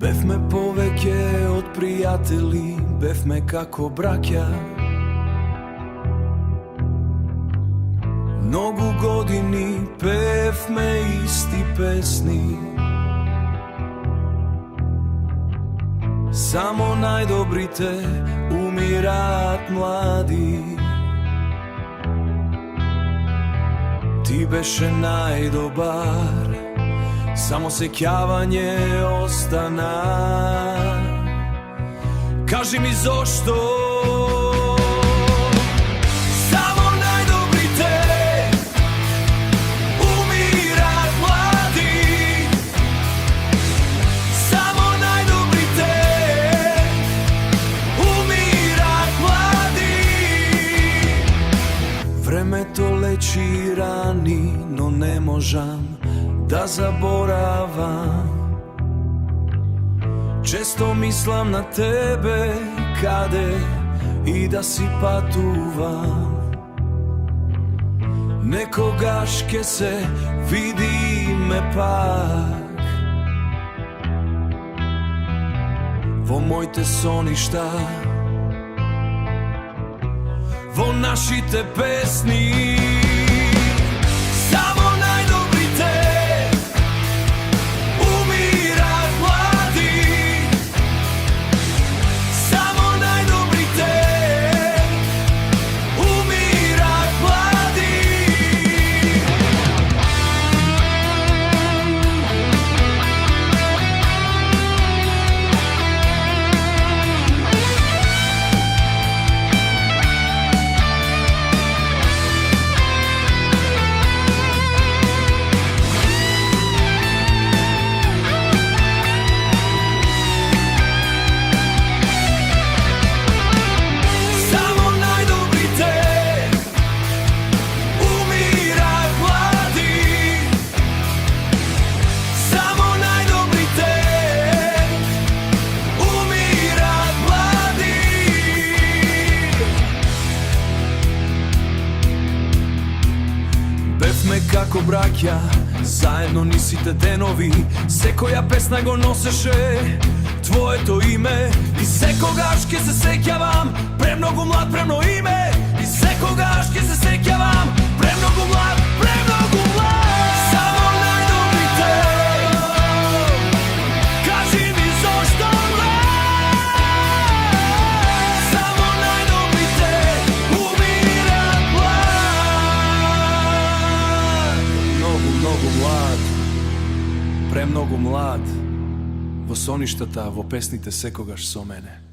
Бевме повеќе од пријатели, бевме како браќа. Многу години певме исти песни. Само најдобрите умираат млади. Ти беше најдобар, само сеќавање остана. Кажи ми зошто? Само најдобрите умираат млади. Само најдобрите умираат млади. Времето лечи рани, но не можам да заборавам. Често мислам на тебе, каде и да си патувам. Некогаш ке се видиме пак во моите соништа, во нашите песни. Само најдобрите умираат млади. Само најдобрите умираат млади. Бевме како браќа, заедно ни сите денови. Секоја песна го носеше твоето име. И секогаш ке се сеќавам, премногу млад, премно име. И секогаш ке се сеќавам, премногу млад, премногу млад. Само најдобрите, кажи ми зошто млад. Само најдобрите умираат млад. Многу млад, премногу млад. Во соништата, во песните секогаш со мене.